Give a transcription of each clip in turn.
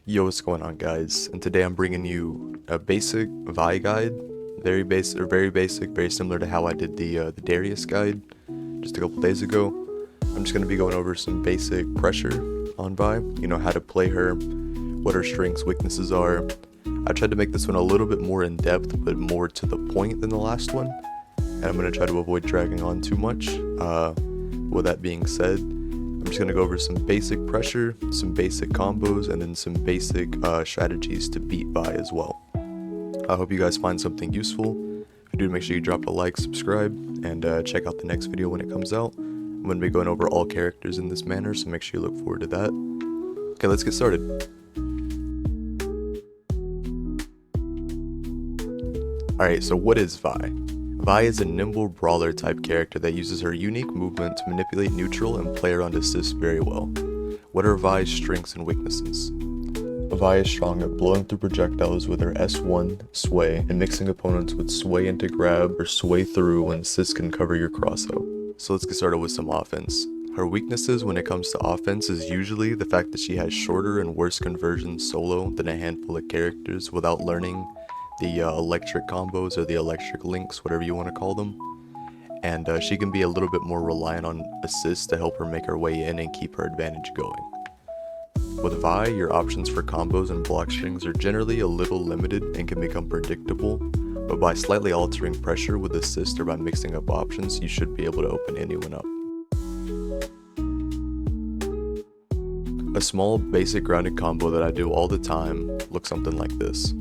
Yo, what's going on, guys? And today I'm bringing you a basic Vi guide, very basic, very similar to how I did the Darius guide just a couple days ago. I'm just gonna be going over some basic pressure on Vi. You know, how to play her, what her strengths, weaknesses are. I tried to make this one a little bit more in depth, but more to the point than the last one. And I'm gonna try to avoid dragging on too much. With that being said, I'm just going to go over some basic pressure, some basic combos, and then some basic strategies to beat Vi as well. I hope you guys find something useful. If you do, make sure you drop a like, subscribe, and check out the next video when it comes out. I'm going to be going over all characters in this manner, so make sure you look forward to that. Okay, let's get started. Alright, so what is Vi? Vi is a nimble brawler type character that uses her unique movement to manipulate neutral and play around assists very well. What are Vi's strengths and weaknesses? Vi is strong at blowing through projectiles with her S1 sway and mixing opponents with sway into grab or sway through when assists can cover your crossout. So let's get started with some offense. Her weaknesses when it comes to offense is usually the fact that she has shorter and worse conversions solo than a handful of characters without learning the electric combos or the electric links, whatever you want to call them. And she can be a little bit more reliant on assists to help her make her way in and keep her advantage going. With Vi, your options for combos and block strings are generally a little limited and can become predictable, but by slightly altering pressure with assist or by mixing up options, you should be able to open anyone up. A small basic grounded combo that I do all the time looks something like this.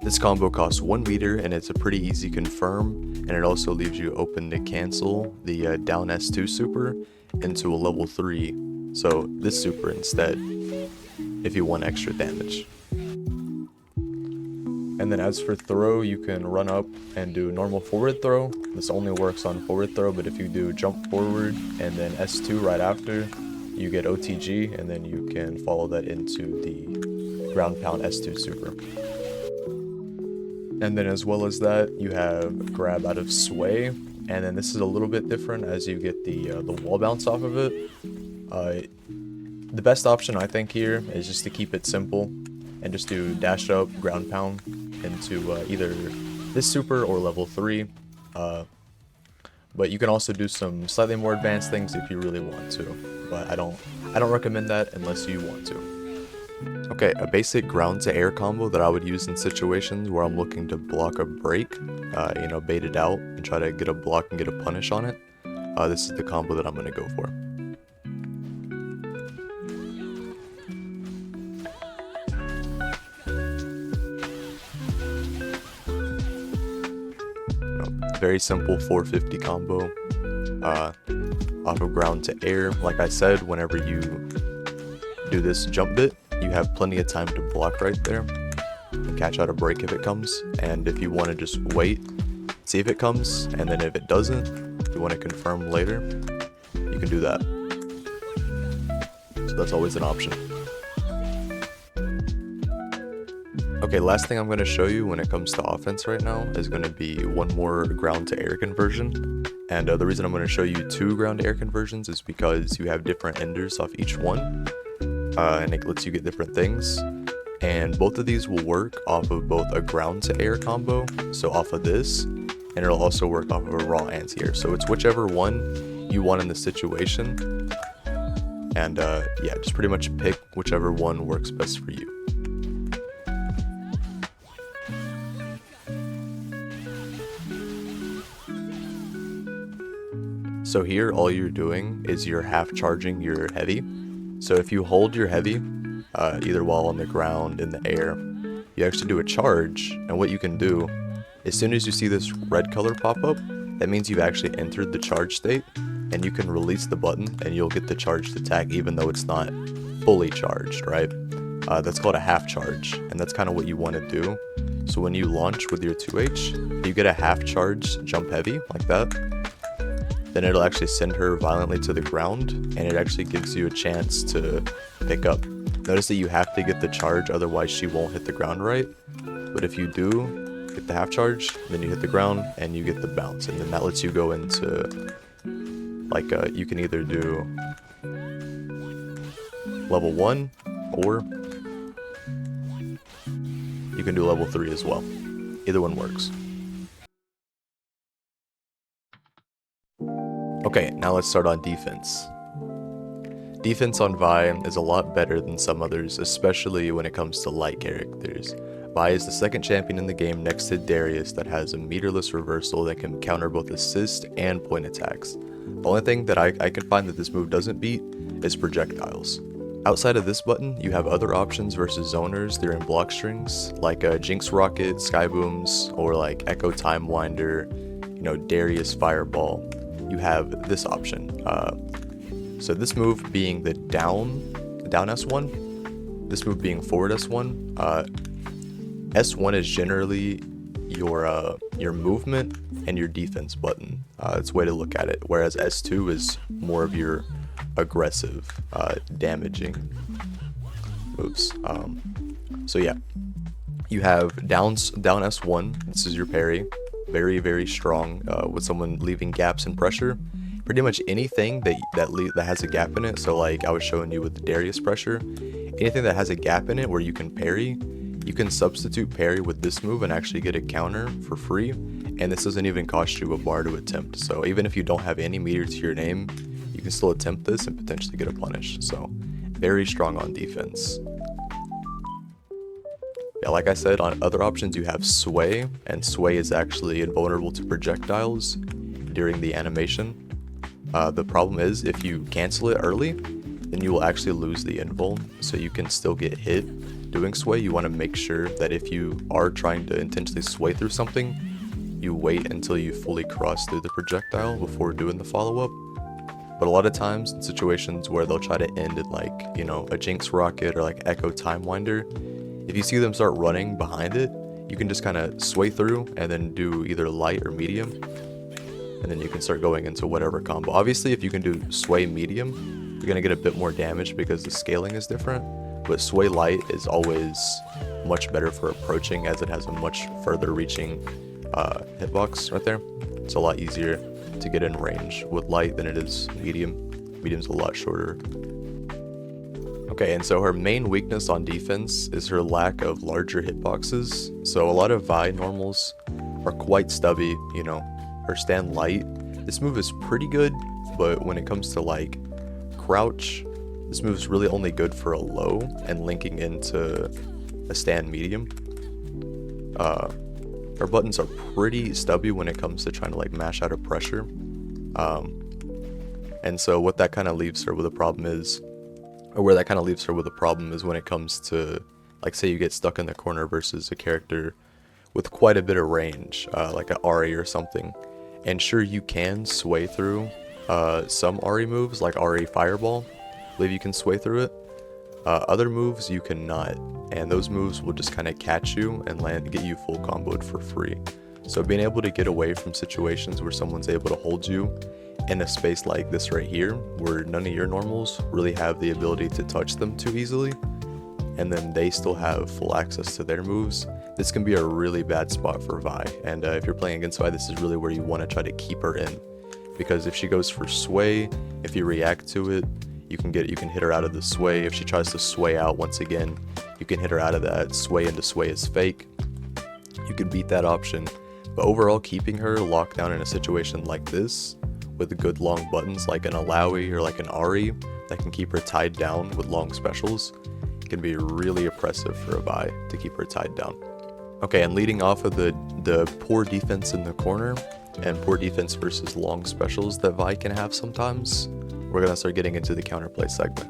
This combo costs 1 meter and it's a pretty easy confirm, and it also leaves you open to cancel the down S2 super into a level 3, so this super instead, if you want extra damage. And then as for throw, you can run up and do normal forward throw. This only works on forward throw, but if you do jump forward and then S2 right after, you get OTG, and then you can follow that into the ground pound S2 super. And then as well as that, you have grab out of sway, and then this is a little bit different as you get the wall bounce off of it. The best option I think here is just to keep it simple and just do dash up, ground pound into either this super or level 3. But you can also do some slightly more advanced things if you really want to. But I don't recommend that unless you want to. Okay, a basic ground to air combo that I would use in situations where I'm looking to block a break, you know, bait it out and try to get a block and get a punish on it. This is the combo that I'm going to go for. Very simple 450 combo off of ground to air. Like I said, whenever you do this jump bit, you have plenty of time to block right there and catch out a break if it comes. And if you want to just wait, see if it comes, and then if it doesn't, if you want to confirm later, you can do that. So that's always an option. Okay, last thing I'm going to show you when it comes to offense right now is going to be one more ground to air conversion. And the reason I'm going to show you 2 ground to air conversions is because you have different enders off each one. And it lets you get different things, and both of these will work off of both a ground to air combo, so off of this, and it'll also work off of a raw anti-air, so it's whichever one you want in the situation. And yeah, just pretty much pick whichever one works best for you. So here all you're doing is you're half charging your heavy. So if you hold your heavy, either while on the ground, in the air, you actually do a charge, and what you can do, as soon as you see this red color pop up, that means you've actually entered the charge state, and you can release the button, and you'll get the charged attack even though it's not fully charged, right? That's called a half charge, and that's kind of what you want to do. So when you launch with your 2H, you get a half charge jump heavy, like that. Then it'll actually send her violently to the ground, and it actually gives you a chance to pick up. Notice that you have to get the charge, otherwise she won't hit the ground right. But if you do, get the half charge, then you hit the ground, and you get the bounce. And then that lets you go into, like, you can either do level 1, or you can do level 3 as well. Either one works. Okay, now let's start on defense. Defense on Vi is a lot better than some others, especially when it comes to light characters. Vi is the second champion in the game next to Darius that has a meterless reversal that can counter both assist and point attacks. The only thing that I can find that this move doesn't beat is projectiles. Outside of this button, you have other options versus zoners during block strings, like Jinx Rocket, Sky Booms, or like Echo Time Winder, Darius Fireball. You have this option. So this move being the down S1, this move being forward S1. S1 is generally your movement and your defense button. It's a way to look at it. Whereas S2 is more of your aggressive, damaging moves. So yeah, you have down S1. This is your parry, very very strong with someone leaving gaps and pressure. Pretty much anything that has a gap in it. So like I was showing you with the Darius pressure, anything that has a gap in it where you can parry, you can substitute parry with this move and actually get a counter for free. And this doesn't even cost you a bar to attempt. So even if you don't have any meter to your name, you can still attempt this and potentially get a punish. So very strong on defense. Yeah, like I said, on other options you have Sway, and Sway is actually invulnerable to projectiles during the animation. The problem is if you cancel it early, then you will actually lose the invul, so you can still get hit doing Sway. You want to make sure that if you are trying to intentionally sway through something, you wait until you fully cross through the projectile before doing the follow-up. But a lot of times in situations where they'll try to end in like, a Jinx Rocket or like Echo Time Winder, if you see them start running behind it, you can just kind of sway through and then do either light or medium, and then you can start going into whatever combo. Obviously, if you can do Sway medium, you're gonna get a bit more damage because the scaling is different, but Sway light is always much better for approaching, as it has a much further reaching hitbox right there. It's a lot easier to get in range with light than it is medium. Medium's a lot shorter. Okay, and so her main weakness on defense is her lack of larger hitboxes. So a lot of Vi normals are quite stubby, her stand light. This move is pretty good, but when it comes to like crouch, this move is really only good for a low and linking into a stand medium. Her buttons are pretty stubby when it comes to trying to like mash out of pressure. And so what that kind of leaves her with a problem is, or where that kind of leaves her with a problem is when it comes to, like, say you get stuck in the corner versus a character with quite a bit of range, like an Ahri or something. And sure, you can sway through some Ahri moves, like Ahri Fireball. I believe you can sway through it. Other moves you cannot, and those moves will just kind of catch you and get you full comboed for free. So being able to get away from situations where someone's able to hold you in a space like this right here, where none of your normals really have the ability to touch them too easily, and then they still have full access to their moves, this can be a really bad spot for Vi. And if you're playing against Vi, this is really where you want to try to keep her in, because if she goes for sway, if you react to it, you can hit her out of the sway. If she tries to sway out once again, you can hit her out of that. Sway into sway is fake. You can beat that option. But overall, keeping her locked down in a situation like this with good long buttons like an Alawi or like an Ahri that can keep her tied down with long specials can be really oppressive for a Vi to keep her tied down. Okay, and leading off of the poor defense in the corner and poor defense versus long specials that Vi can have sometimes, we're gonna start getting into the counterplay segment.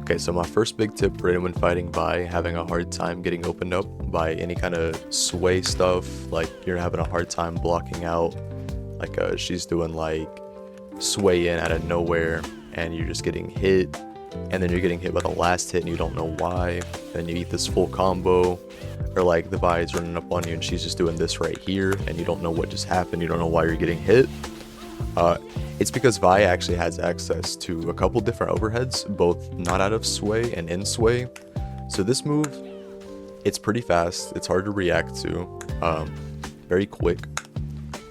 Okay, so my first big tip for anyone fighting Vi having a hard time getting opened up by any kind of sway stuff, like you're having a hard time blocking out, like she's doing like sway in out of nowhere and you're just getting hit, and then you're getting hit by the last hit and you don't know why, then you eat this full combo, or like the Vi is running up on you and she's just doing this right here and you don't know what just happened, you don't know why you're getting hit. It's because Vi actually has access to a couple different overheads, both not out of sway and in sway. So this move It's pretty fast, it's hard to react to, very quick,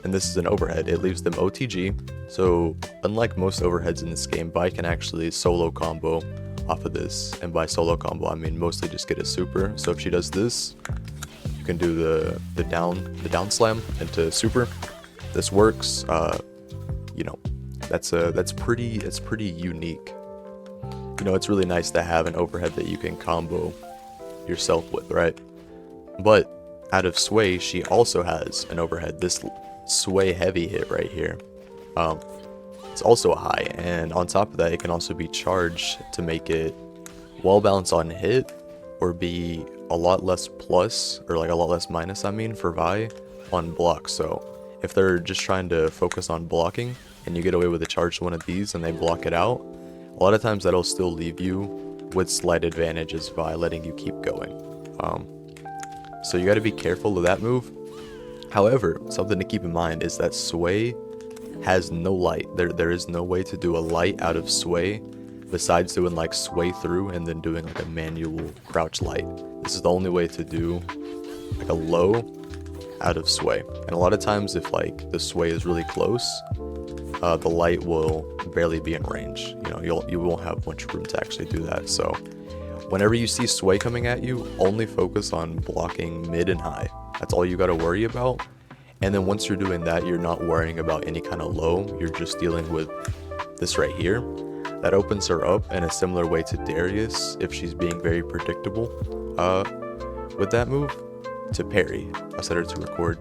and this is an overhead. It leaves them OTG, so unlike most overheads in this game, Vi can actually solo combo off of this, and by solo combo I mean mostly just get a super. So if she does this, you can do the down slam into super. This works. You know, it's pretty unique. You know, it's really nice to have an overhead that you can combo yourself with, right? But out of sway, she also has an overhead, this sway heavy hit right here. It's also a high, and on top of that, it can also be charged to make it wall bounce on hit, or be a lot less plus, or like a lot less minus, I mean, for Vi on block. So if they're just trying to focus on blocking and you get away with a charge to one of these and they block it out, a lot of times that'll still leave you with slight advantages by letting you keep going. So you got to be careful of that move. However, something to keep in mind is that sway has no light. There is no way to do a light out of sway besides doing like sway through and then doing like a manual crouch light. This is the only way to do like a low out of sway. And a lot of times if like the sway is really close, the light will barely be in range. You know, you won't have much room to actually do that. So whenever you see sway coming at you, only focus on blocking mid and high. That's all you got to worry about. And then once you're doing that, you're not worrying about any kind of low. You're just dealing with this right here. That opens her up in a similar way to Darius if she's being very predictable with that move, to Parry. I set her to record.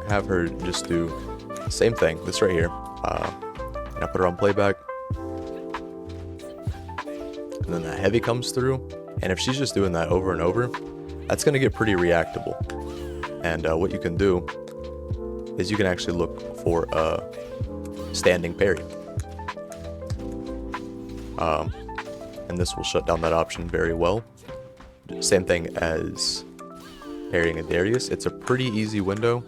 I have her just do the same thing, this right here. And I put her on playback. And then that heavy comes through. And if she's just doing that over and over, that's going to get pretty reactable. And what you can do is you can actually look for a standing parry. And this will shut down that option very well. Same thing as parrying a Darius. It's a pretty easy window.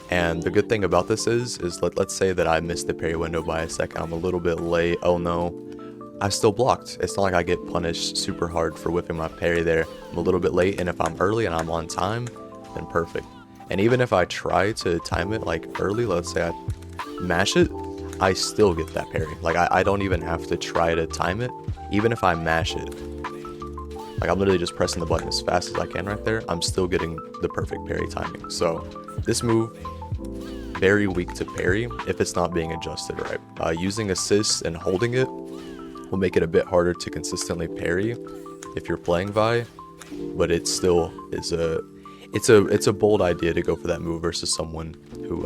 And the good thing about this is let's say that I missed the parry window by a second. I'm a little bit late. Oh no. I still blocked. It's not like I get punished super hard for whipping my parry there. I'm a little bit late, and if I'm early and I'm on time, then perfect. And even if I try to time it like early, let's say I mash it, I still get that parry. Like I don't even have to try to time it. Even if I mash it, like I'm literally just pressing the button as fast as I can right there, I'm still getting the perfect parry timing. So this move, very weak to parry if it's not being adjusted right. Using assist and holding it will make it a bit harder to consistently parry if you're playing Vi, but it still is it's a bold idea to go for that move versus someone who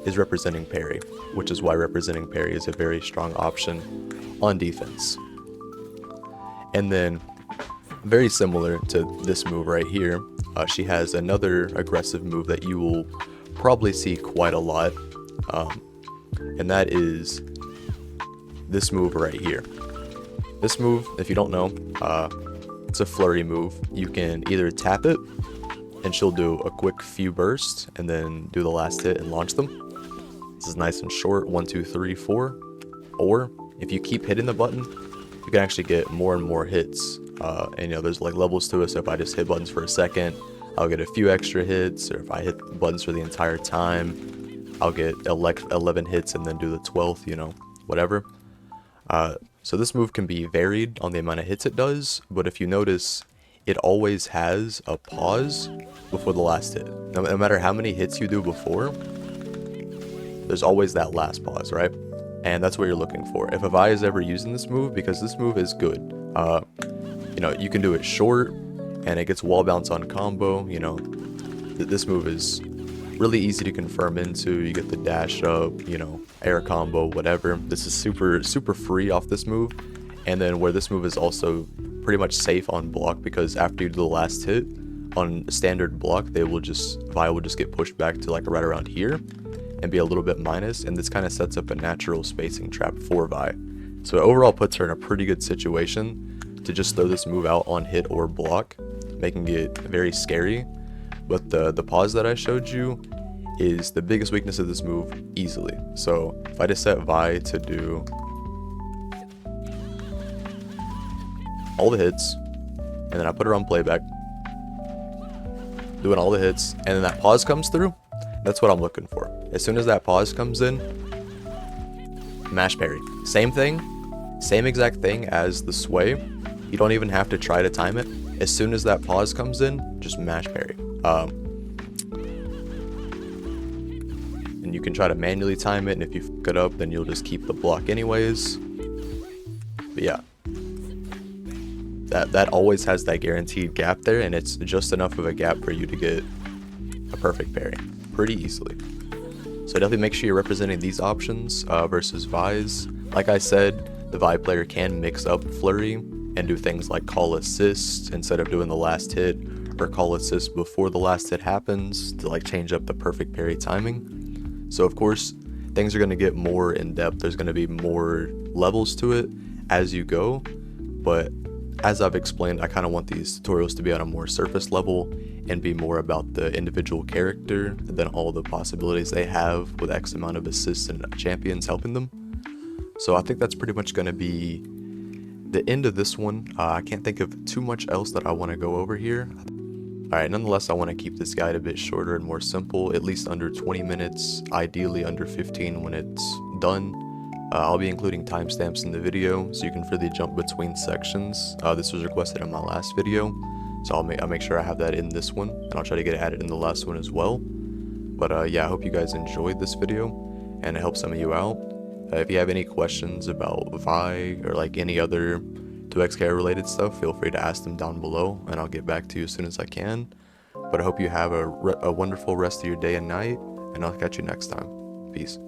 is representing parry, which is why representing parry is a very strong option on defense. And then very similar to this move right here, she has another aggressive move that you will probably see quite a lot, and that is this move right here. This move, if you don't know, it's a flurry move. You can either tap it and she'll do a quick few bursts and then do the last hit and launch them. This is nice and short, 1, 2, 3, 4. Or if you keep hitting the button, you can actually get more and more hits. And you know, there's like levels to it. So if I just hit buttons for a second, I'll get a few extra hits. Or if I hit buttons for the entire time, I'll get 11 hits and then do the 12th, you know, whatever. So this move can be varied on the amount of hits it does, but if you notice, it always has a pause before the last hit. No matter how many hits you do before, there's always that last pause, right? And that's what you're looking for. If a Vi is ever using this move, because this move is good, you know, you can do it short, and it gets wall bounce on combo, you know, this move is really easy to confirm into. You get the dash up, you know, air combo, whatever. This is super free off this move. And then where this move is also pretty much safe on block, because after you do the last hit on standard block, Vi will just get pushed back to like right around here and be a little bit minus, and this kind of sets up a natural spacing trap for Vi. So it overall puts her in a pretty good situation to just throw this move out on hit or block, making it very scary. But the pause that I showed you is the biggest weakness of this move easily. So if I just set Vi to do all the hits, and then I put her on playback, doing all the hits, and then that pause comes through. That's what I'm looking for. As soon as that pause comes in, mash parry. Same thing, same exact thing as the sway. You don't even have to try to time it. As soon as that pause comes in, just mash parry. And you can try to manually time it, and if you fuck it up, then you'll just keep the block anyways. But yeah, that always has that guaranteed gap there, and it's just enough of a gap for you to get a perfect parry pretty easily. So definitely make sure you're representing these options versus Vi's. Like I said, the Vi player can mix up flurry and do things like call assist instead of doing the last hit, or call assist before the last hit happens to like change up the perfect parry timing. So of course, things are going to get more in depth. There's going to be more levels to it as you go, but as I've explained, I kind of want these tutorials to be on a more surface level and be more about the individual character than all the possibilities they have with X amount of assists and champions helping them. So I think that's pretty much going to be the end of this one. I can't think of too much else that I want to go over here. Alright, nonetheless, I want to keep this guide a bit shorter and more simple, at least under 20 minutes, ideally under 15 when it's done. I'll be including timestamps in the video so you can freely jump between sections. This was requested in my last video, so I'll make sure I have that in this one, and I'll try to get it added in the last one as well. But yeah, I hope you guys enjoyed this video and it helped some of you out. If you have any questions about Vi or like any other 2xk related stuff, feel free to ask them down below and I'll get back to you as soon as I can. But I hope you have a wonderful rest of your day and night, and I'll catch you next time. Peace.